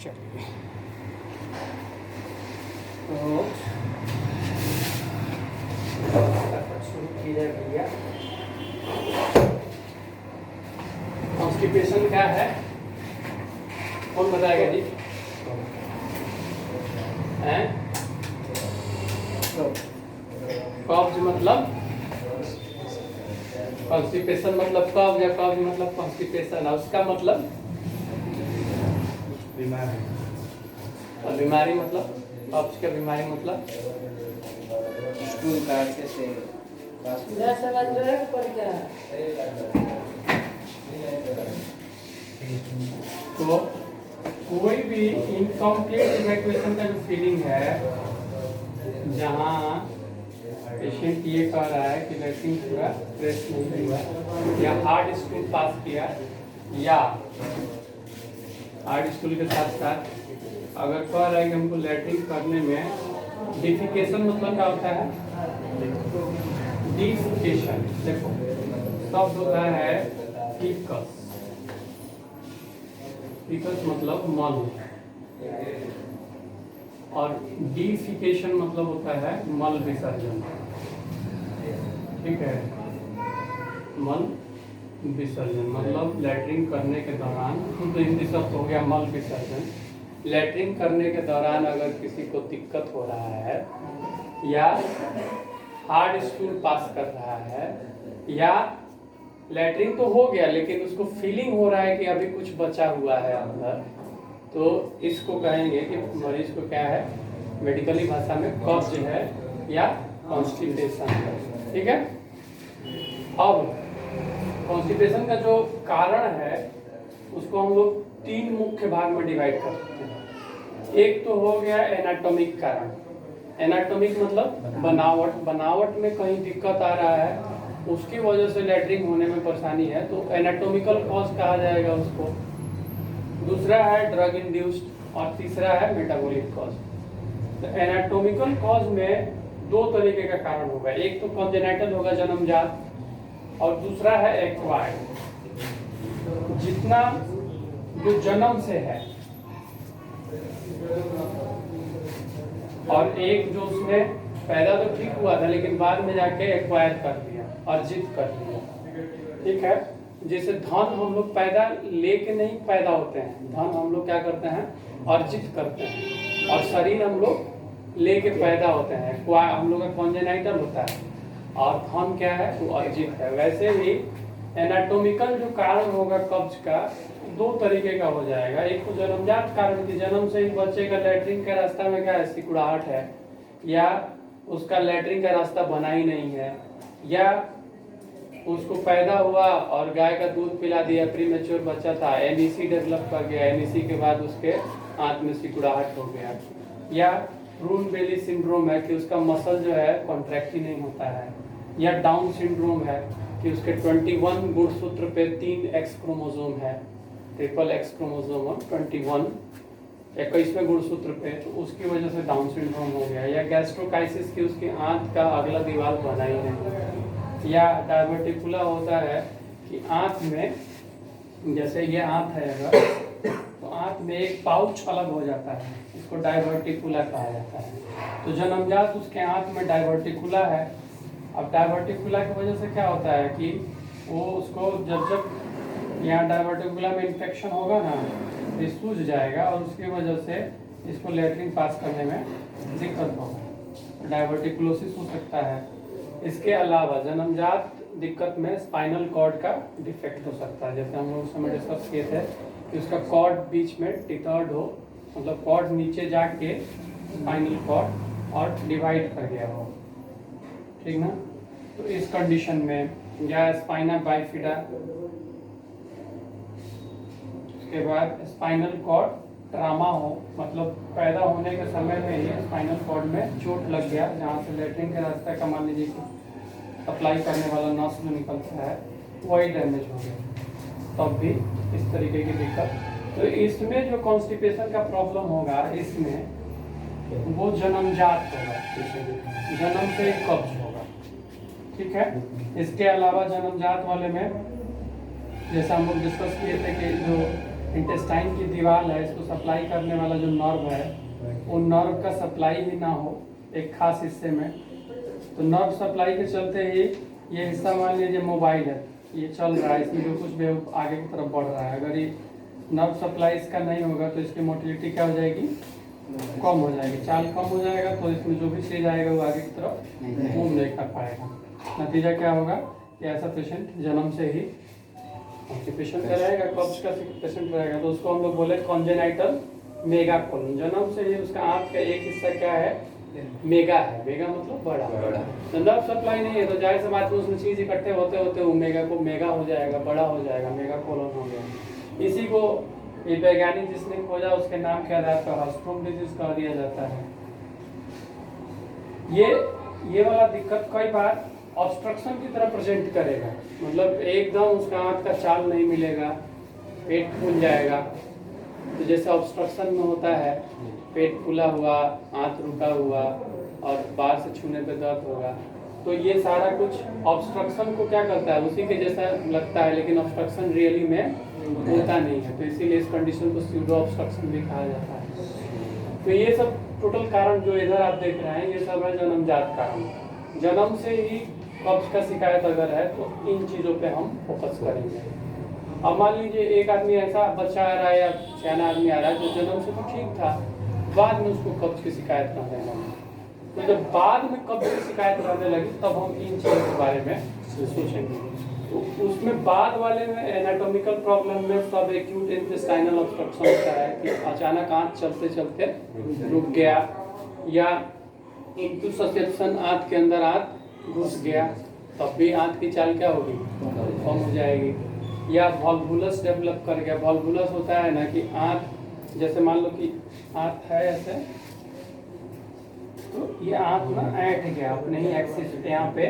चलिए तो शुरू की जाए भैया। कॉन्स्टिपेशन क्या है, कौन बताएगा जी? हैं? कब्ज मतलब कॉन्स्टिपेशन मतलब कब्ज या कब्ज मतलब कॉन्स्टिपेशन है, उसका मतलब बीमारी। और बीमारी मतलब कब्ज का बीमारी मतलब स्टूल काटने से तो कोई भी इनकम्प्लीट इवैक्यूएशन का जो फीलिंग है, जहाँ पेशेंट ये कह रहा है कि लैट्रिन पूरा प्रेस नहीं हुआ या हार्ड स्टूल पास किया, या हार्ड स्टूल के साथ साथ अगर कह रहा है कि हमको लैट्रिन करने में डिफिकेशन मतलब क्या होता है? डिफिकेशन देखो शब्द होता है फिकस। फिकस मतलब मल, और डिफिकेशन मतलब होता है मल विसर्जन। ठीक है, मल विसर्जन मतलब लैट्रिन करने के दौरान, तो हिंदी शब्द हो गया मल विसर्जन। लैट्रिन करने के दौरान अगर किसी को दिक्कत हो रहा है, या हार्ड स्टूल पास कर रहा है, या लैट्रिन तो हो गया लेकिन उसको फीलिंग हो रहा है कि अभी कुछ बचा हुआ है अंदर, तो इसको कहेंगे कि मरीज को क्या है, मेडिकली भाषा में कब्ज है या कॉन्स्टिपेशन है। ठीक है, अब कॉन्स्टिपेशन का जो कारण है उसको हम लोग तीन मुख्य भाग में डिवाइड कर सकते हैं। एक तो हो गया एनाटॉमिक कारण। एनाटॉमिक मतलब बनावट, बनावट में कहीं दिक्कत आ रहा है, उसकी वजह से लैट्रिन होने में परेशानी है, तो एनाटॉमिकल कॉज कहा जाएगा उसको। दूसरा है ड्रग इंड्यूस्ड, और तीसरा है मेटाबॉलिक कॉज। तो एनाटॉमिकल कॉज में दो तरीके का कारण होगा, एक तो कॉन्जेनाइटल होगा जन्मजात, और दूसरा है एक्वायर्ड, जितना जो जन्म से है, और एक जो उसमें पैदा तो ठीक हुआ था लेकिन बाद में जाके एक्वायर कर लिया, अर्जित कर लिया। ठीक है, जैसे धन हम लोग पैदा लेके नहीं पैदा होते हैं, धन हम लोग क्या करते हैं, अर्जित करते हैं, और शरीर हम लोग लेके पैदा होते हैं, हम लोग का कॉन्जेनाइटल होता है, और धन क्या है, वो अर्जित है। वैसे ही एनाटॉमिकल जो कारण होगा कब्ज का, दो तरीके का हो जाएगा। एक तो जन्मजात कारण की जन्म से ही बच्चे का लैट्रिन का रास्ता में क्या है, सिकुड़ाहट है, या उसका लैट्रिन का रास्ता बना ही नहीं है, या उसको पैदा हुआ और गाय का दूध पिला दिया, प्रीमेच्योर बच्चा था, एनईसी डेवलप कर गया, एनईसी के बाद उसके आंत में सिकुड़ाहट हो गया, या प्रून बेली सिंड्रोम है कि उसका मसल जो है कॉन्ट्रैक्ट ही नहीं होता है, या डाउन सिंड्रोम है कि उसके 21 गुणसूत्र पे 3 एक्स क्रोमोसोम है, ट्रिपल एक्स क्रोमोसोम और 21 21वें गुणसूत्र पे, तो उसकी वजह से डाउन सिंड्रोम हो गया, या गैस्ट्रोकाइसिस की उसकी आंत का अगला दीवार बना ही नहीं, या डायवर्टिकुला होता है कि आंत में, जैसे ये आंत है अगर, तो आंत में एक पाउच अलग हो जाता है, इसको डायवर्टिकुला कहा जाता है। तो जन्मजात उसके आंत में डायवर्टिकुला है। अब डायवर्टिकुला की वजह से क्या होता है कि वो उसको जब यहाँ डायवर्टिकुला में इन्फेक्शन होगा ना, ये सूज जाएगा, और उसकी वजह से इसको लैट्रिन पास करने में दिक्कत होगा, डायवर्टिकुलोसिस हो सकता है। इसके अलावा जन्मजात दिक्कत में स्पाइनल कॉर्ड का डिफेक्ट हो सकता है, जैसे हम लोग उस समय डिस्कस किए थे कि उसका कॉर्ड बीच में टिथर्ड हो, मतलब कॉर्ड नीचे जाके स्पाइनल कॉर्ड और डिवाइड कर गया हो, ठीक ना। तो इस कंडीशन में, या स्पाइना बाइफिडा, उसके बाद स्पाइनल कॉर्ड ट्रामा हो, मतलब पैदा होने के समय में ही स्पाइनल कॉर्ड में चोट लग गया, जहाँ से लैट्रिन के रास्ते का मान लीजिए कि सप्लाई करने वाला नस जो निकलता है वही डैमेज हो गया, तब भी इस तरीके की दिक्कत। तो इसमें जो कॉन्स्टिपेशन का प्रॉब्लम होगा, इसमें वो जन्मजात होगा, जन्म से कब्ज होगा। ठीक है, इसके अलावा जन्मजात वाले में जैसा हम लोग डिस्कस किए थे कि जो इंटेस्टाइन की दीवार है, इसको सप्लाई करने वाला जो नर्व है वो नर्व का सप्लाई ही ना हो एक खास हिस्से में, तो नर्व सप्लाई के चलते ही ये हिस्सा मान लीजिए मोबाइल है, ये चल रहा है, इसमें जो कुछ भी है वो आगे की तरफ बढ़ रहा है। अगर ये नर्व सप्लाई इसका नहीं होगा तो इसकी मोटिलिटी क्या हो जाएगी, कम हो जाएगी, चाल कम हो जाएगा, तो इसमें जो भी चीज आएगा वो आगे की तरफ मूव नहीं कर पाएगा। नतीजा क्या होगा कि ऐसा पेशेंट जन्म से ही ऑक्यूपेशन का रहेगा, कब्ज का पेशेंट रहेगा, तो उसको हम लोग बोले कॉन्जेनाइटल मेगा कोलन। जन्म से ही उसका आंत का एक हिस्सा क्या है, मेगा है, मेगा मतलब बड़ा। तो नर्व सप्लाई नहीं है तो जाहिर सी बात है उसमें चीज इकट्ठे होते होते वो मेगा को मेगा हो जाएगा, बड़ा हो जाएगा, मेगा कोलन हो गया। इसी को ये वैज्ञानिक जिसने खोजा उसके नाम के आधार पर हर्स्ट्रोम डिजीज कह दिया जाता है। ये वाला दिक्कत कई बार ऑब्स्ट्रक्शन की तरह प्रेजेंट करेगा, मतलब एकदम उसका आंत का चाल नहीं मिलेगा, पेट फूल जाएगा। तो जैसे ऑब्स्ट्रक्शन में होता है, पेट फूला हुआ, आंत रुका हुआ और बाहर से छूने पे दर्द होगा, तो ये सारा कुछ ऑब्स्ट्रक्शन को क्या करता है, उसी के जैसा लगता है, लेकिन ऑब्स्ट्रक्शन रियली में होता नहीं है। तो इसीलिए इस कंडीशन को स्यूडो ऑब्स्ट्रक्शन भी कहा जाता है। तो ये सब टोटल कारण जो इधर आप देख रहे हैं ये सब है जन्मजात कारण। जन्म से ही कब्ज का शिकायत अगर है तो इन चीज़ों पे हम फोकस करेंगे। अब मान लीजिए एक आदमी ऐसा बच्चा आ रहा है या सियाना आदमी आ रहा है जो जन्म से तो ठीक था, बाद में उसको कब्ज की शिकायत रहने लगी, तो जब बाद में कब्ज की शिकायत रहने लगी तब हम इन चीज़ों के बारे में सोचेंगे। तो उसमें बाद वाले में एनाटॉमिकल प्रॉब्लम में सब एक्यूट इंटेस्टाइनल ऑब्स्ट्रक्शन होता है कि अचानक आंत चलते चलते रुक गया, या इंटुससेप्शन आंत के अंदर आंत घुस गया, तब भी आंत की चाल क्या होगी, कम हो जाएगी। या वॉल्वुलस डेवलप कर गया। वॉल्वुलस होता है ना कि आंत, जैसे मान लो कि आंत है ऐसे, तो ये आंत ना ऐंठ गया अपने ही एक्सिस, यहाँ पे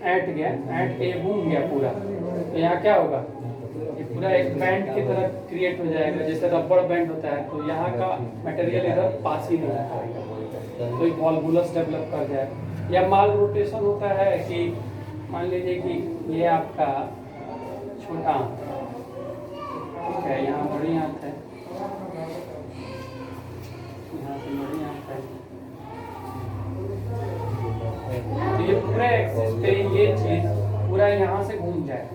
ऐंठ गया, ऐंठ के घूम गया पूरा, तो यहाँ क्या होगा, ये पूरा एक बैंड की तरह क्रिएट हो जाएगा, जैसे रबड़ बैंड होता है, तो यहाँ का मटेरियल इधर पास ही नहीं होगा, तो एक वॉल्वुलस डेवलप कर जाए। या माल रोटेशन होता है कि मान लीजिए कि ये आपका छोटा आंत ठीक है, यहाँ बड़ी आंत है, यहाँ पे बड़ी आंत है, तो ये पूरे एक्सिस पे ये चीज पूरा यहाँ से घूम जाए,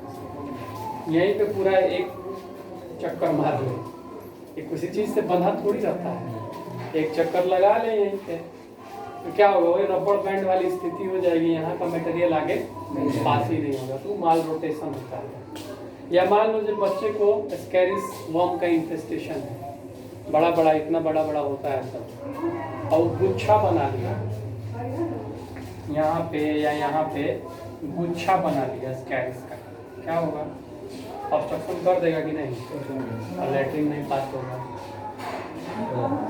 यहीं पे पूरा एक चक्कर मार ले, ये किसी चीज से बंधा थोड़ी रहता है, एक चक्कर लगा ले यहीं पे, तो क्या होगा, वही रबड़ बैंड वाली स्थिति हो जाएगी, यहाँ का मटेरियल आगे पास ही नहीं होगा, तो माल रोटेशन होता है। या मान लो जब बच्चे को स्कैरिस वर्म का इन्फेस्टेशन है, बड़ा बड़ा इतना बड़ा बड़ा होता है सब, और गुच्छा बना लिया यहाँ पे या यहाँ पे, गुच्छा बना लिया स्कैरिस का, क्या होगा, ऑब्स्ट्रक्शन कर देगा कि नहीं, और लैट्रिन नहीं पास होगा।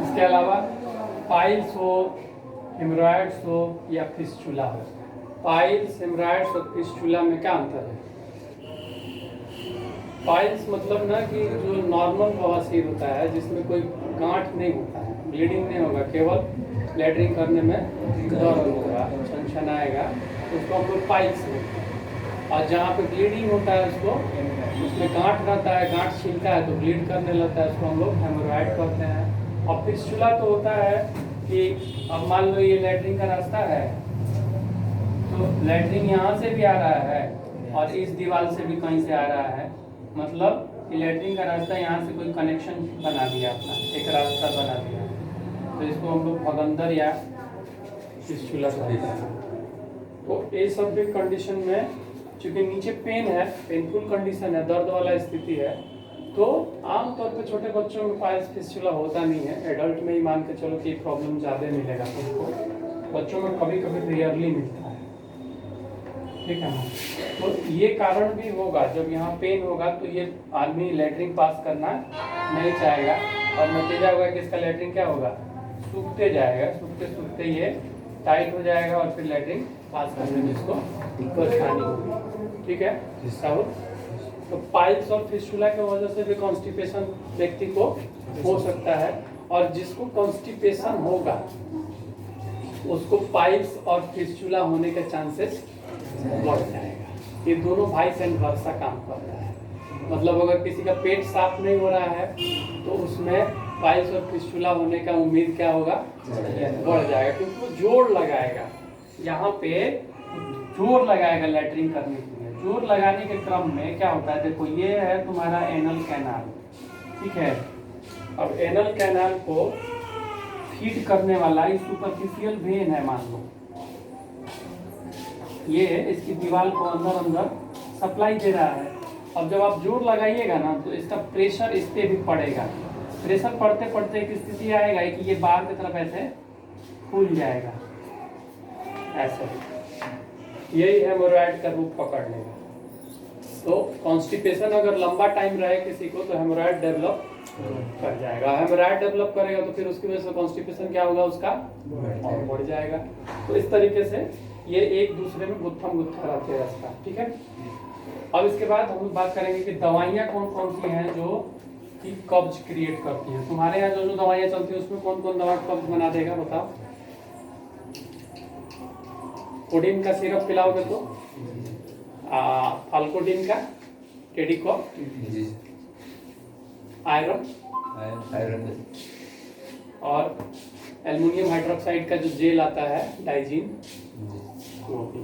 इसके अलावा पाइल्स हो, हेमरॉइड्स हो या फिस्चुला हो। पाइल्स, हेमरॉइड्स और फिस्चुला में क्या अंतर है? पाइल्स मतलब ना कि जो नॉर्मल बवासीर होता है जिसमें कोई गांठ नहीं होता है, ब्लीडिंग नहीं होगा, केवल लैट्रिन करने में दर्द होगा, छनछन आएगा, तो उसको हम लोग पाइल्स बोलते हैं। और जहाँ पे ब्लीडिंग होता है उसको, उसमें गांठ रहता है, गांठ छिलता है तो ब्लीड करने लगता है, उसको हम लोग हेमरॉइड कहते हैं। और फिस्चुला तो होता है कि अब मान लो ये लैट्रिन का रास्ता है, तो लैट्रिन यहाँ से भी आ रहा है और इस दीवार से भी कहीं से आ रहा है, मतलब कि लैट्रिन का रास्ता यहाँ से कोई कनेक्शन बना दिया अपना, एक रास्ता बना दिया, तो इसको हम लोग भगंदर या फिस्चुला कहते हैं। तो ये सब भी कंडीशन में चूँकि नीचे पेन है, पेनफुल कंडीशन है, दर्द वाला स्थिति है, तो आमतौर पे छोटे बच्चों में पाइल्स फिस्चुला होता नहीं है। एडल्ट में ही मान के चलो कि प्रॉब्लम ज़्यादा मिलेगा तुमको, बच्चों में कभी कभी रेयरली मिलता है, ठीक है ना। तो ये कारण भी होगा, जब यहाँ पेन होगा तो ये आदमी लैट्रिन पास करना नहीं चाहेगा, और नतीजा होगा कि इसका लैट्रिन क्या होगा, सूखते जाएगा, सूखते सूखते ये टाइट हो जाएगा और फिर लैट्रिन पास करने में इसको परेशानी होगी, ठीक है राहुल। तो पाइल्स और फिस्चुला की वजह से भी कॉन्स्टिपेशन व्यक्ति को हो सकता है, और जिसको कॉन्स्टिपेशन होगा उसको पाइल्स और फिस्चुला होने के चांसेस बढ़ जाएगा। ये दोनों वाइस एंड वर्सा काम करता है। मतलब अगर किसी का पेट साफ नहीं हो रहा है तो उसमें पाइल्स और फिस्टुला होने का उम्मीद क्या होगा, बढ़ जाएगा, क्योंकि वो जोर लगाएगा यहाँ पे, जोर लगाएगा लैट्रिन करने के लिए। जोर लगाने के क्रम में क्या होता है, देखो ये है तुम्हारा एनल कैनाल, ठीक है। अब एनल कैनाल को फीड करने वाला ये सुपरफिशियल वेन है, मान लो ये इसकी दीवार को अंदर अंदर सप्लाई दे रहा है। अब जब आप जोर लगाइएगा ना तो इसका प्रेशर इस पे भी पड़ेगा। प्रेशर पड़ते पड़ते एक स्थिति आएगा कि ये बाहर की तरफ ऐसे फूल जाएगा, ऐसे। यही हेमोरॉइड का रूप पकड़ लेगा। तो कॉन्स्टिपेशन अगर लंबा टाइम रहे किसी को तो हेमोरॉइड डेवलप कर जाएगा। हेमोरॉइड डेवलप करेगा तो फिर उसकी वजह से कॉन्स्टिपेशन क्या होगा, उसका और बढ़ जाएगा। तो इस तरीके से ये एक दूसरे में गुत्थम गुत्था रहते हैं इसका, ठीक है। अब इसके बाद हम लोग बात करेंगे कि दवाइयाँ कौन कौन सी हैं जो कि कब्ज क्रिएट करती हैं। तुम्हारे यहाँ जो जो दवाइयाँ चलती हैं उसमें कौन कौन दवा कब्ज बना देगा, बताओ। कोडिन का सिरप पिलाओगे तो फाल्कोडिन का, टेडिकॉप, आयरन और एल्युमिनियम हाइड्रोक्साइड का जो जेल आता है डाइजीन, वो भी।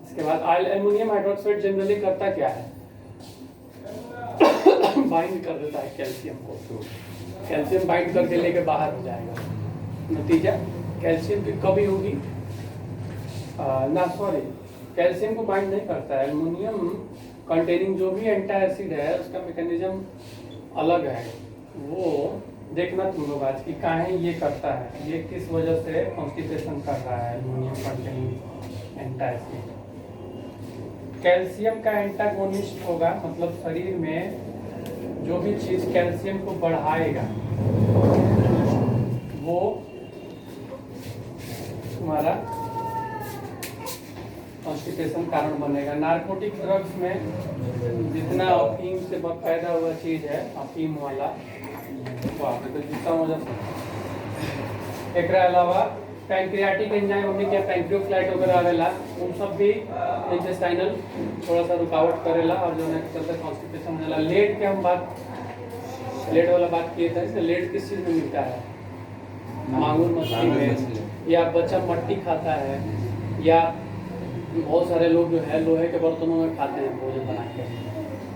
इसके बाद एल्युमिनियम हाइड्रोक्साइड जनरली करता क्या है, बाइंड कर देता है कैल्शियम को। कैल्शियम बाइंड करके लेके बाहर हो जाएगा। नतीजा कैल्शियम की कमी होगी ना, सॉरी, कैल्शियम को बाइंड नहीं करता है। एल्युमिनियम कंटेनिंग जो भी एंटासिड है उसका मैकेनिज्म अलग है, वो देखना तुम लोग आज की काहे ये करता है, ये किस वजह से कॉन्स्टिपेशन कर रहा है। एल्युमिनियम कंटेनिंग एंटासिड कैल्शियम का एंटागोनिस्ट होगा, मतलब शरीर में जो भी चीज कैल्शियम को बढ़ाएगा वो तुम्हारा कॉन्स्टिपेशन कारण बनेगा। नार्कोटिक ड्रग्स में जितना अफीम से पैदा हुआ चीज है, अफीम वाला, तो जितना वजह से एक अलावा पैंक्रियाटिक एंजाइम हमने क्या पैंक्रियोफ्लाइट वगैरह आवेला, उन सब भी इंटेस्टाइनल थोड़ा सा रुकावट करेला और जो है चलते कॉन्स्टिपेशन हो जाला। लेड के हम बात, लेड वाला बात किए थे, इससे लेड किस चीज़ में मिलता है, मांगुर मछली में, या बच्चा मट्टी खाता है, या बहुत सारे लोग जो है लोहे के बर्तनों में खाते हैं भोजन बना के,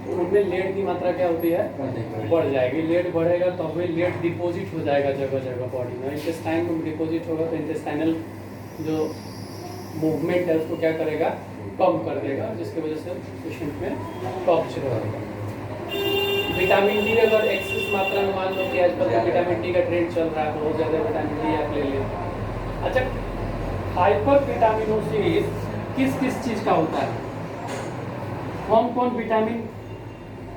तो उनमें लेड की मात्रा क्या होती है, बढ़ जाएगी। लेड बढ़ेगा तो वही लेड डिपॉजिट हो जाएगा जगह जगह बॉडी में। इंटेस्टाइन में डिपॉजिट होगा तो इंटेस्टाइनल जो मूवमेंट है उसको क्या करेगा, कम कर देगा, जिसकी वजह से पेशेंट में कब्ज रहेगा। विटामिन डी अगर एक्सेस मात्रा में, मान लो कि आजकल तो विटामिन डी का ट्रेंड चल रहा है, बहुत ज़्यादा विटामिन डी आप ले लें। अच्छा, हाइपर विटामिनोसिस किस किस चीज़ का होता है, कौन कौन विटामिन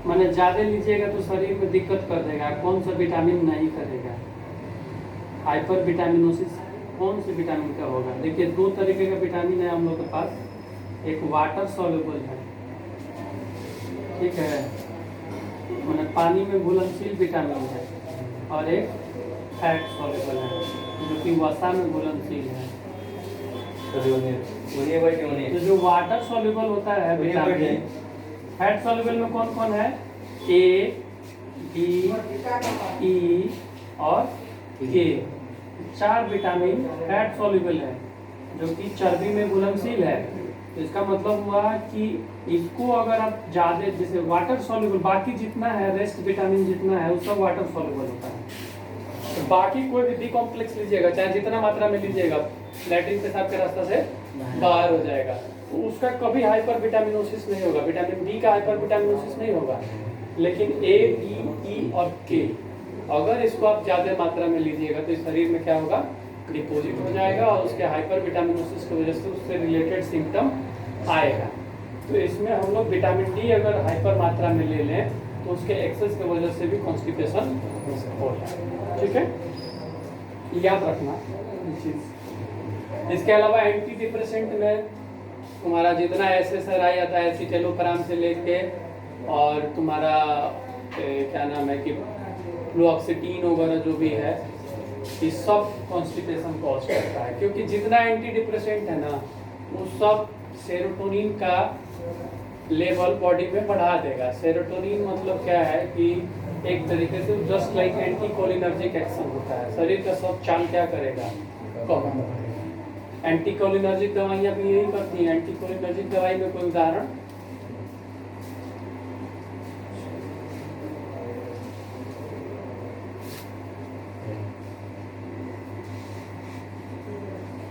माने ज़्यादा लीजिएगा तो शरीर में दिक्कत कर देगा, कौन सा विटामिन नहीं करेगा। हाइपर विटामिनोसिस कौन से विटामिन का होगा, देखिए दो तरीके का विटामिन है हम लोग के पास, एक वाटर सॉल्युबल है, ठीक है, माने पानी में घुलनशील विटामिन है, और एक फैट सॉल्युबल है जो कि वसा में घुलनशील है। तो जो वाटर सॉल्युबल होता है विटामिन, फैट सॉल्युबल में कौन कौन है, ए, डी, ई और के, 4 विटामिन फैट सॉल्युबल है जो कि चर्बी में घुलनशील है। तो इसका मतलब हुआ कि इसको अगर आप ज़्यादा, जैसे वाटर सॉल्युबल, बाकी जितना है रेस्ट विटामिन जितना है वो सब वाटर सॉल्युबल होता है। तो बाकी कोई भी बी कॉम्प्लेक्स लीजिएगा, चाहे जितना मात्रा में लीजिएगा, लैट्रिन पेशाब के रास्ता से बाहर हो जाएगा, तो उसका कभी हाइपर विटामिनोसिस नहीं होगा। विटामिन डी का हाइपर विटामिनोसिस नहीं होगा, लेकिन ए, डी, ई और के अगर इसको आप ज़्यादा मात्रा में लीजिएगा तो इस शरीर में क्या होगा, डिपॉजिट हो जाएगा और उसके हाइपर विटामिनोसिस की वजह से उससे रिलेटेड सिम्टम आएगा। तो इसमें हम लोग विटामिन डी अगर हाइपर मात्रा में ले लें तो उसके एक्सेस की वजह से भी कॉन्स्टिपेशन हो जाएगा, ठीक है, याद रखना ये चीज़। इसके अलावा एंटी डिप्रेसेंट में तुम्हारा जितना SSRI आता है, एसिटेलोफेराम से लेके और तुम्हारा क्या नाम है कि फ्लुऑक्सीटिन वगैरह जो भी है, ये सब कॉन्स्टिपेशन कॉज करता है, क्योंकि जितना एंटी डिप्रेसेंट है ना वो सब सेरोटोनिन का लेवल बॉडी में बढ़ा देगा। सेरोटोनिन मतलब क्या है कि एक तरीके से just like anti cholinergic action होता है, शरीर का सब चाल क्या करेगा, कम करेगा। एंटी कोलिनर्जिक दवाइयाँ भी यही करती हैं। एंटी कोलिनर्जिक दवाई में कोई उदाहरण,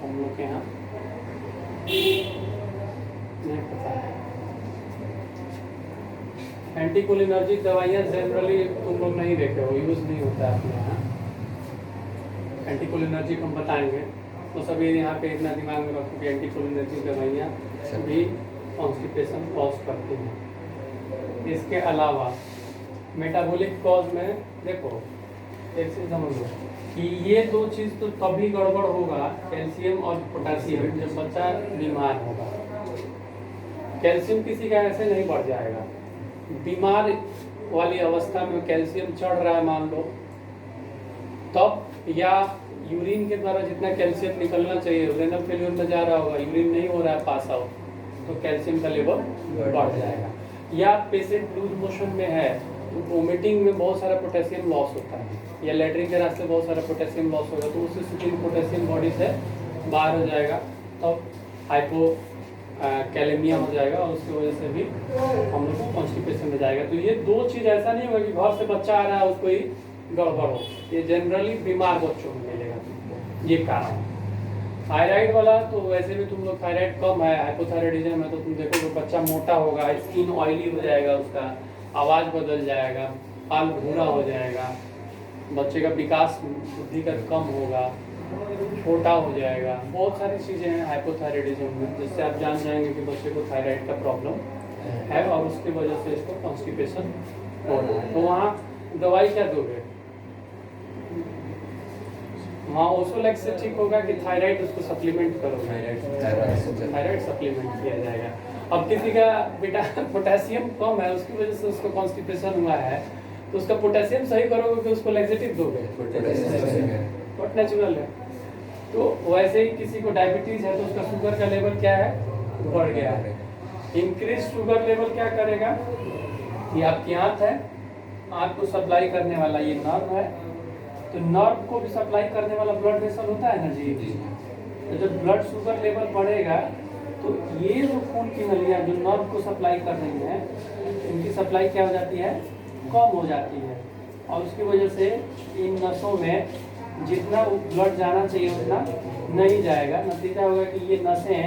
हम लोग के यहाँ नहीं पता है। एंटीकोलिनर्जिक दवाइयाँ जनरली तुम लोग नहीं देखे हो, यूज़ नहीं होता है अपने यहाँ। एंटीकोलिनर्जिक हम बताएंगे, तो सभी यहाँ पे इतना दिमाग में रखो कि एंटीकोलिनर्जिक दवाइयाँ भी कॉन्स्टिपेशन कॉज करती हैं। इसके अलावा मेटाबॉलिक कॉज में देखो, एक चीज़ समझ लो कि ये दो चीज़ तो तभी गड़बड़ होगा, कैल्शियम और पोटेशियम, जब बच्चा बीमार होगा। कैल्शियम किसी का ऐसे नहीं बढ़ जाएगा। बीमार वाली अवस्था में कैल्शियम चढ़ रहा है मान लो, तब या यूरिन के द्वारा जितना कैल्शियम निकलना चाहिए रेनल फेल्योर में जा रहा होगा, यूरिन नहीं हो रहा है पास आउट, तो कैल्शियम का लेवल बढ़ जाएगा। या पेशेंट लूज मोशन में है तो वोमिटिंग में बहुत सारा पोटेशियम लॉस होता है, या लेटरिन के रास्ते बहुत सारा पोटेशियम लॉस होगा, तो उस स्थिति में पोटेशियम बॉडी से बाहर हो जाएगा, तब हाइपो कैलेमिया हो जाएगा, और उसकी वजह से भी हम लोग को कॉन्स्टिपेशन में जाएगा। तो ये दो चीज़ ऐसा नहीं होगा कि घर से बच्चा आ रहा है उसको ही गड़बड़ हो, ये जनरली बीमार बच्चों में मिलेगा तुमको, ये कारण। थायराइड वाला तो वैसे भी तुम लोग, थायराइड कम है, हाइपोथायराइडिज्म है, तो तुम देखो तो बच्चा मोटा होगा, स्किन ऑयली हो जाएगा, उसका आवाज़ बदल जाएगा, बाल भूरा हो जाएगा, बच्चे का विकास बुद्धि का कम होगा, छोटा हो जाएगा। बहुत सारी चीज़ें हैं हाइपोथायराइडिज्म में, जिससे आप जान जाएंगे कि बच्चे को थायराइड का प्रॉब्लम है और उसकी वजह से इसको कॉन्स्टिपेशन हो रहा है। तो वहाँ दवाई क्या दोगे? वहाँ ओसोलैक्स से ठीक होगा कि थायराइड उसको सप्लीमेंट करोगे? थायराइड सप्लीमेंट किया जाएगा। अब किसी का बेटा पोटेशियम कम है, उसकी वजह से उसको कॉन्स्टिपेशन हुआ है, तो उसका पोटेशियम सही करोगे कि उसको लैक्सेटिव दोगे? बट नेचुरल है। तो वैसे ही किसी को डायबिटीज है तो उसका शुगर का लेवल क्या है, बढ़ गया है। इंक्रीज शुगर लेवल क्या करेगा, ये आपकी आंत है, आंत को सप्लाई करने वाला ये नर्व है, तो नर्व को भी सप्लाई करने वाला ब्लड वेसल होता है ना जी। तो जब ब्लड शुगर लेवल बढ़ेगा तो ये जो खून की नलियाँ जो नर्व को सप्लाई कर रही हैं, इनकी सप्लाई क्या हो जाती है, कम हो जाती है, और उसकी वजह से इन नसों में जितना ब्लड जाना चाहिए उतना नहीं जाएगा। नतीजा होगा कि ये नसें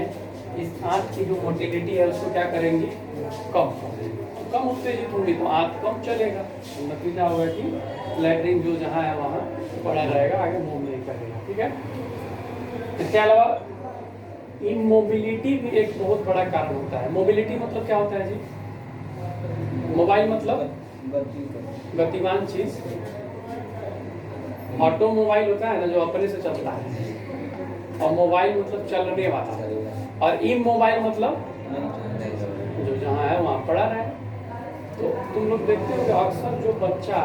इस आंत की जो मोटिलिटी है उसको क्या करेंगी, कम उत्तेजित होंगी, तो आंत कम चलेगा, तो नतीजा होगा कि लैट्रिन जो जहाँ है वहाँ पड़ा रहेगा, आगे मूव नहीं करेगा। ठीक है। इसके अलावा इमोबिलिटी भी एक बहुत बड़ा कारण होता है। मोबिलिटी मतलब क्या होता है जी? मोबाइल मतलब गतिमान चीज, ऑटोमोबाइल होता है ना जो अपने से चलता है, और मोबाइल मतलब चलने वाला, और इमोबाइल मतलब जो जहाँ है वहाँ पड़ा रहे। तो तुम लोग देखते हो कि अक्सर जो बच्चा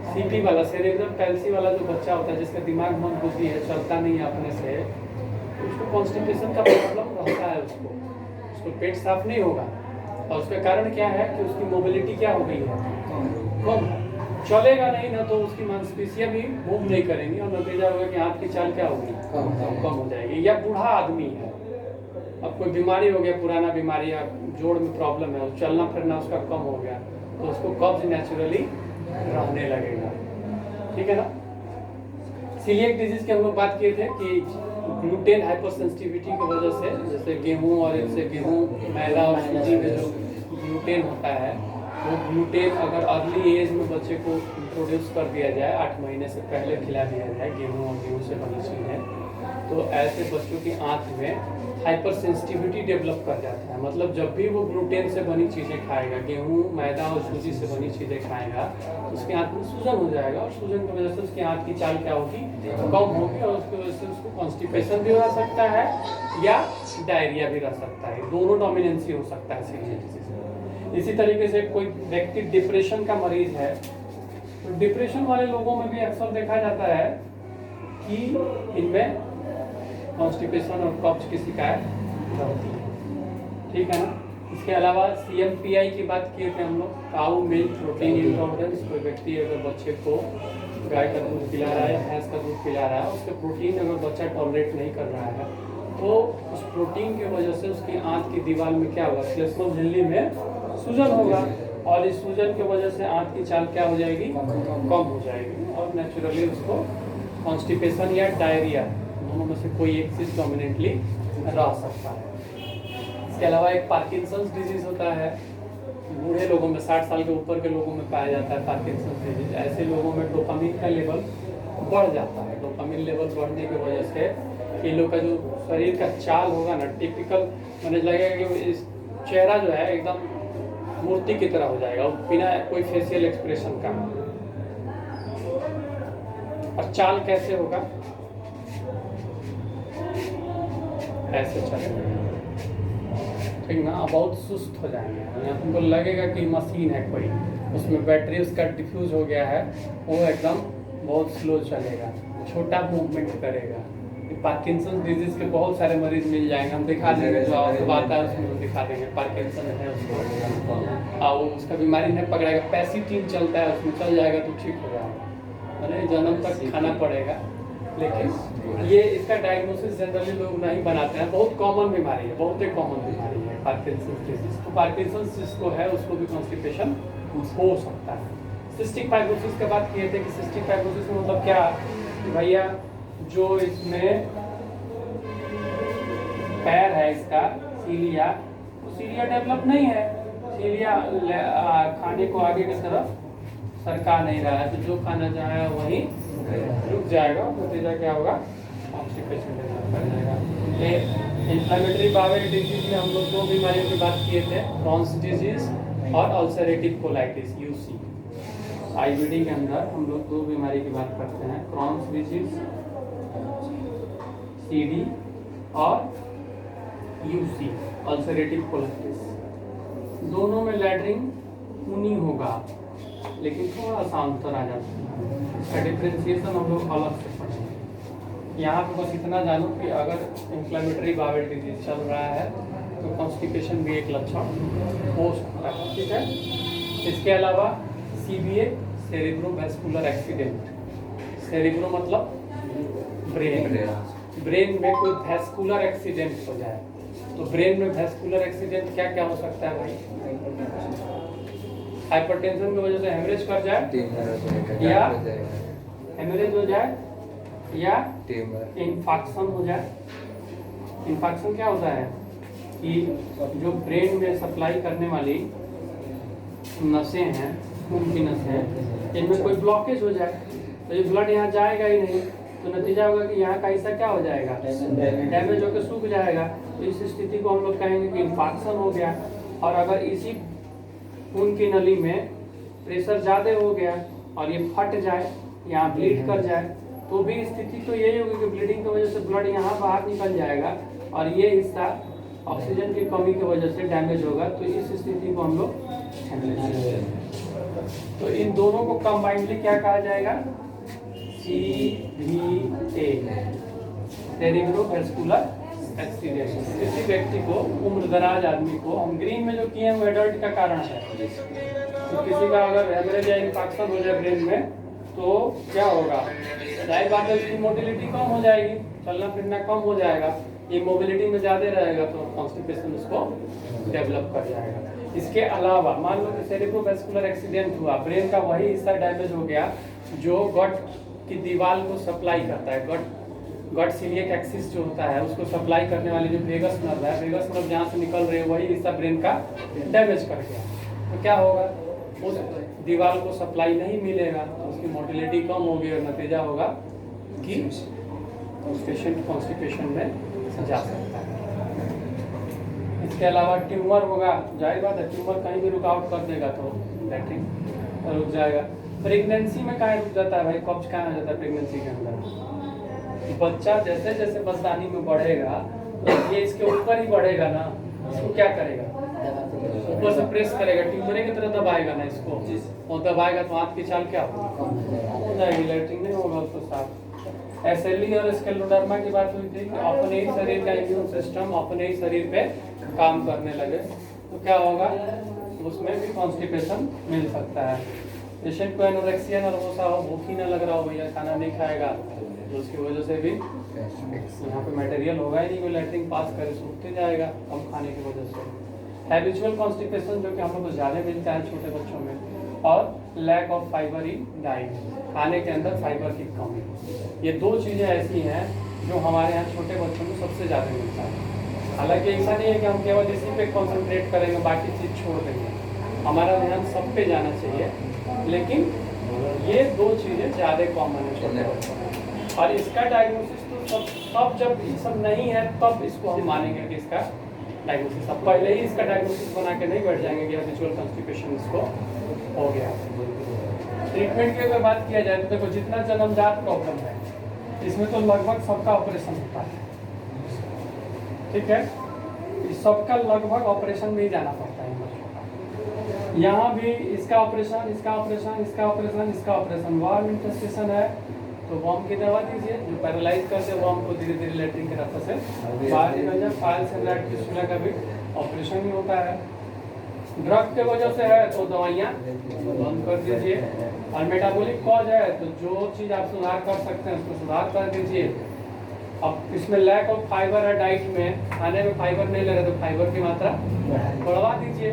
सीपी वाला, सेरेब्रल पैल्सी वाला जो बच्चा होता है, जिसका दिमाग मन बुद्धि है, चलता नहीं है अपने से, उसको कॉन्स्टिपेशन का प्रॉब्लम रहता है, उसको पेट साफ नहीं होगा, और उसका कारण क्या है कि उसकी मोबिलिटी क्या हो गई है, कम। चलेगा नहीं ना तो उसकी मांसपेशियां भी मूव नहीं करेंगी, और नतीजा होगा कि हाथ की चाल क्या होगी, कम हो जाएगी। या बूढ़ा आदमी है, अब कोई बीमारी हो गया, पुराना बीमारी या जोड़ में प्रॉब्लम है, चलना फिरना उसका कम हो गया, तो उसको कब्ज नेचुरली रहने लगेगा। ठीक है ना। सीलिएक डिजीज की हम लोग बात किए थे कि ग्लूटेन हाइपरसेंसिटिविटी की वजह से, जैसे गेहूं और इससे गेहूं, मैदा और सूजी में जो ग्लूटेन होता है, वो ग्लूटेन अगर अर्ली एज में बच्चे को इंट्रोड्यूस कर दिया जाए, 8 महीने से पहले खिला दिया जाए गेहूं और गेहूं से बनी चीज़ें, तो ऐसे बच्चों की आंत में हाइपर सेंसिटिविटी डेवलप कर जाता है। मतलब जब भी वो ग्लूटेन से बनी चीज़ें खाएगा, गेहूं, मैदा और सूजी से बनी चीज़ें खाएगा, तो उसकी आंत में सूजन हो जाएगा, और सूजन की वजह से उसकी आंत की चाल क्या होगी, कम होगी, और उसकी वजह से उसको कॉन्स्टिपेशन भी हो सकता है या डायरिया भी रह सकता है। दोनों डोमिनेंसी हो सकता है सीलिएक डिजीज में। इसी तरीके से कोई व्यक्ति डिप्रेशन का मरीज है, तो डिप्रेशन वाले लोगों में भी अक्सर देखा जाता है कि इनमें कॉन्स्टिपेशन और कब्ज की शिकायत रहती है। ठीक है ना। इसके अलावा CMPI की बात किए थे हम लोग, काऊ मिल्क प्रोटीन इंटॉलरेंस। कोई व्यक्ति अगर बच्चे को गाय का दूध पिला रहा है या भैंस का दूध पिला रहा है, उसके प्रोटीन अगर बच्चा टॉलरेट नहीं कर रहा है तो उस प्रोटीन की वजह से उसकी आंत की दीवार में क्या होगा, श्लेष्मल झिल्ली में सूजन होगा, और इस सूजन की वजह से आंत की चाल क्या हो जाएगी, कम हो जाएगी, और नेचुरली उसको कॉन्स्टिपेशन या डायरिया दोनों में से कोई एक चीज़ डोमिनेंटली रह सकता है। इसके अलावा एक पार्किंसंस डिजीज होता है, बूढ़े लोगों में 60 साल के ऊपर के लोगों में पाया जाता है पार्किंसंस डिजीज। ऐसे लोगों में डोपामिन का लेवल बढ़ जाता है। डोपामिन लेवल बढ़ने की वजह से इन लोग का जो शरीर का चाल होगा ना, टिपिकल मैंने लगेगा कि इस चेहरा जो है एकदम मूर्ति की तरह हो जाएगा, बिना कोई फेशियल एक्सप्रेशन का। और चाल कैसे होगा, ऐसे चलेगा, ठीक ना, बहुत सुस्त हो जाएंगे। हमको लगेगा कि मशीन है कोई, उसमें बैटरी उसका डिफ्यूज हो गया है, वो एकदम बहुत स्लो चलेगा, छोटा मूवमेंट करेगा। पार्किंसन डिजीज के बहुत सारे मरीज मिल जाएंगे, हम दिखा देंगे, जो आता है उसमें हम दिखा देंगे। पार्किंसन है उसको, और उसका बीमारी नहीं पकड़ेगा, पैसिटीन चलता है उसमें, चल जाएगा तो ठीक हो जाएगा, अरे जन्म तक खाना पड़ेगा। लेकिन ये इसका डायग्नोसिस जनरली लोग नहीं बनाते हैं, बहुत कॉमन बीमारी है, बहुत ही कॉमन बीमारी है पार्किंसन डिजीज। तो पार्किंसन जिसको है उसको भी कॉन्स्टिपेशन हो सकता है। सिस्टिक फाइब्रोसिस की बात किए थे कि सिस्टिक फाइब्रोसिस में मतलब क्या कि भैया जो इसमें पैर है इसका सीलिया, तो सीलिया डेवलप नहीं है, सीलिया खाने को आगे की तरफ सरका नहीं रहा है, तो जो खाना चाहे वहीं रुक जाएगा, नतीजा क्या होगा, कॉन्स्टिपेशन डेवलप कर जाएगा। इन्फ्लेमेटरी बाउल डिजीज में हम लोग दो बीमारियों की बात किए थे, क्रॉन्स डिजीज और अल्सरेटिव कोलाइटिस UC। IBD के अंदर हम लोग दो बीमारी की बात करते हैं, क्रॉन्स डिजीज CD और UC अल्सरेटिव कोलाइटिस। दोनों में लैटरिन ऊनी होगा, लेकिन थोड़ा सा अंतर आ जाता है, इसका डिफ्रेंसिएशन हम लोग अलग से पढ़ेंगे। यहाँ पे बस इतना जानो कि अगर इन्फ्लेमेटरी बाउल डिजीज चल रहा है तो कॉन्स्टिपेशन भी एक लक्षण हो सकता है, ठीक है। इसके अलावा CVA सेरेब्रोवैस्कुलर एक्सीडेंट, सेरेब्रो मतलब ब्रेन में कोई वैस्कुलर एक्सीडेंट हो जाए, तो ब्रेन में वैस्कुलर एक्सीडेंट क्या क्या हो सकता है भाई, हाइपरटेंशन की वजह से हेमरेज कर जाए, या हेमरेज हो जाए, या इन्फेक्शन हो जाए। इन्फेक्शन क्या होता है कि जो ब्रेन में सप्लाई करने वाली नसें हैं, खून की नसें, इनमें कोई ब्लॉकेज हो जाए, तो ये ब्लड यहाँ जाएगा ही नहीं, तो नतीजा होगा कि यहाँ का हिस्सा क्या हो जाएगा, डैमेज होकर सूख जाएगा। तो इस स्थिति को हम लोग कहेंगे कि इन्फेक्शन हो गया। और अगर इसी खून की नली में प्रेशर ज़्यादा हो गया और ये फट जाए, यहाँ ब्लीड कर जाए, तो भी स्थिति तो यही होगी कि ब्लीडिंग की वजह से ब्लड यहाँ बाहर निकल जाएगा और ये हिस्सा ऑक्सीजन की कमी की वजह से डैमेज होगा। तो इस स्थिति को हम लोग तो इन दोनों को कंबाइंडली क्या कहा जाएगा, CVA सेरेब्रोवैस्कुलर एक्सीडेंट। किसी व्यक्ति को, उम्रदराज आदमी को, हम ग्रीन में जो किए हैं वो एडल्ट का कारण है, तो किसी का अगर हेमरेज या इन्फेक्शन हो जाए ब्रेन में तो क्या होगा, जाहिर बात है उसकी मोबिलिटी कम हो जाएगी, चलना फिरना कम हो जाएगा, ये मोबिलिटी में ज़्यादा रहेगा तो कॉन्स्टिपेशन उसको डेवलप कर जाएगा। इसके अलावा मान लो कि सेरेब्रोवैस्कुलर एक्सीडेंट हुआ, ब्रेन का वही हिस्सा डैमेज हो गया जो गट की दीवार को सप्लाई करता है, गट सीलिएक एक्सिस जो होता है उसको सप्लाई करने वाली जो वेगस नर्व है, वेगस नर्व जहाँ से निकल रही है वही हिस्सा ब्रेन का डैमेज कर गया, तो क्या होगा, उस दीवार को सप्लाई नहीं मिलेगा, तो उसकी मोटिलिटी कम होगी और नतीजा होगा कि पेशेंट कॉन्स्टिपेशन में जा सकता है। इसके अलावा ट्यूमर होगा, जाहिर बात है ट्यूमर कहीं भी रुकावट कर देगा तो लैट्रिन रुक जाएगा। प्रेगनेंसी में कहाँ रुक जाता है भाई, कब्ज कहाँ हो जाता है प्रेगनेंसी के अंदर, बच्चा जैसे जैसे बस्तानी में बढ़ेगा तो ये इसके ऊपर ही बढ़ेगा ना, इसको क्या करेगा, ऊपर से प्रेस करेगा, ट्यूमर की तरह दबाएगा ना इसको, और दबाएगा तो हाथ की चाल क्या हो जाएगी, लैट्रिन नहीं होगा उसको साफ। SLE और स्क्लेरोडर्मा की बात हुई थी कि अपने ही शरीर का इम्यून सिस्टम अपने ही शरीर पे काम करने लगे, तो क्या होगा, उसमें भी कॉन्स्टिपेशन मिल सकता है। पेशेंट को एनोरेक्सिया नर्वोसा हो, भूख ही ना लग रहा हो, भैया खाना नहीं खाएगा, तो उसकी वजह से भी यहाँ पे मटेरियल होगा ही नहीं, वो लैट्रिन पास करे सूखते जाएगा कम खाने की वजह से। हैबिचुअल कॉन्स्टिपेशन जो कि हम लोग को ज़्यादा मिलता है छोटे बच्चों में, और lack of fibre in diet, खाने के अंदर फाइबर की कमी। ये दो चीज़ें ऐसी हैं जो हमारे यहाँ छोटे बच्चों में सबसे ज़्यादा मिलता है। हालांकि ऐसा नहीं है कि हम केवल इसी पे कंसंट्रेट करेंगे, बाकी चीज़ छोड़ देंगे, हमारा ध्यान सब पे जाना चाहिए, लेकिन ये दो चीज़ें ज़्यादा कॉमन है छोटे बच्चों में। और इसका डायग्नोसिस तो सब जब ये सब नहीं है तब इसको हम मानेंगे कि इसका डायग्नोसिस, अब पहले ही इसका डायग्नोसिस बना के नहीं बैठ जाएंगे कि हैबिचुअल कॉन्स्टिपेशन इसको हो गया। ट्रीटमेंट की अगर बात किया जाए तो देखो, जितना जन्मजात प्रॉब्लम है इसमें तो लगभग सबका ऑपरेशन होता है, ठीक है, इस सबका लगभग ऑपरेशन में ही जाना पड़ता है। यहाँ भी इसका ऑपरेशन, इसका ऑपरेशन, इसका ऑपरेशन, इसका ऑपरेशन। वार्म इंटस्टेशन है तो वॉर्म की दवा दीजिए, जो पैरालाइज करते हैं वॉर्म को धीरे धीरे लैट्रिन के रास्ते से बाहर निकल जाए। फाइल्स एंड राइट फिस्टुला का भी ऑपरेशन ही होता है। ड्रग के वजह से है तो दवाइयाँ बंद कर दीजिए, और मेटाबॉलिक कॉज है तो जो चीज़ आप सुधार कर सकते हैं उसको सुधार कर दीजिए। अब इसमें लैक ऑफ फाइबर है, डाइट में खाने में फाइबर नहीं ले रहे तो फाइबर की मात्रा बढ़वा दीजिए।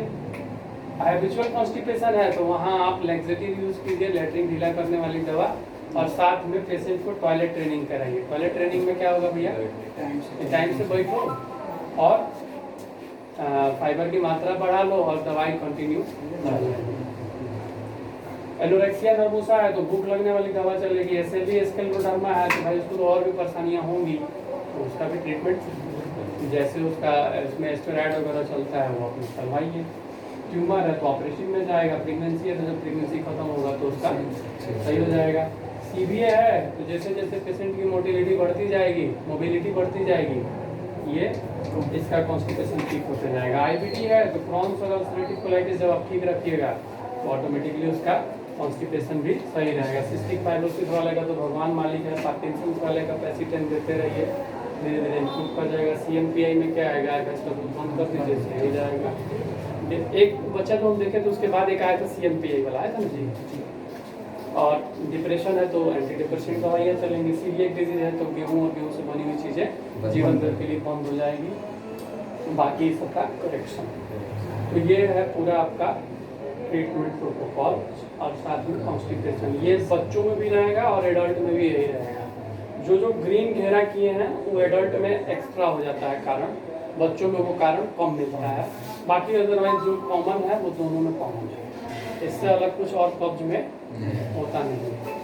हैबिचुअल कॉन्स्टिपेशन है तो वहाँ आप लैक्सेटिव यूज़ कीजिए, लैट्रिन ढीला करने वाली दवा, और साथ में पेशेंट को टॉयलेट ट्रेनिंग कराइए। टॉयलेट ट्रेनिंग में क्या होगा भैया, टाइम से बैठो और फाइबर की मात्रा बढ़ा लो और दवाई कंटिन्यू कर लो। एनोरेक्सिया नर्वोसा है तो भूख लगने वाली दवा चलेगी। एसएलवी स्क्लेरोडर्मा है तो भाई उसको तो और भी परेशानियाँ होंगी, तो उसका भी ट्रीटमेंट जैसे उसका इसमें स्टेरॉइड वगैरह चलता है वो अपने करवाइए। ट्यूमर है तो ऑपरेशन में जाएगा। प्रेगनेंसी है तो जब प्रेगनेंसी खत्म होगा तो उसका सही हो जाएगा। सीबीए है तो जैसे जैसे पेशेंट की मोटिलिटी बढ़ती जाएगी, मोबिलिटी बढ़ती जाएगी, ये इसका कॉन्स्टिपेशन ठीक होते जाएगा। आईबीडी है तो क्रॉन्स और अल्सरेटिव कोलाइटिस जब आप ठीक रखिएगा तो ऑटोमेटिकली उसका कॉन्स्टिपेशन भी सही रहेगा। सिस्टिक फाइब्रोसिस वाले का तो भगवान मालिक है। पार्किंसंस वाले का पैसिटेन देते रहिए, धीरे धीरे इम्प्रूव कर जाएगा। सीएमपीआई में क्या आएगा, इसका दूध बंद कर दीजिए, सही हो जाएगा। एक बच्चा तो हम देखे तो उसके बाद एक आया था सीएमपीआई वाला, है समझिए। और डिप्रेशन है तो एंटी डिप्रेशन दवाइयाँ चलेंगी। सीलिएक डिजीज है तो गेहूँ और गेहूँ से बनी हुई चीज़ें जीवन भर के लिए बंद हो जाएगी, बाकी सबका करेक्शन। तो ये है पूरा आपका ट्रीटमेंट प्रोटोकॉल, और साथ में कॉन्स्टिपेशन ये बच्चों में भी रहेगा और एडल्ट में भी यही रहेगा। जो ग्रीन घेरा किए हैं वो एडल्ट में एक्स्ट्रा हो जाता है कारण, बच्चों में वो कारण कम मिलता है। बाकी अदरवाइज जो कॉमन है वो दोनों में कॉमन है, इससे अलग कुछ और कब्ज में होता नहीं है।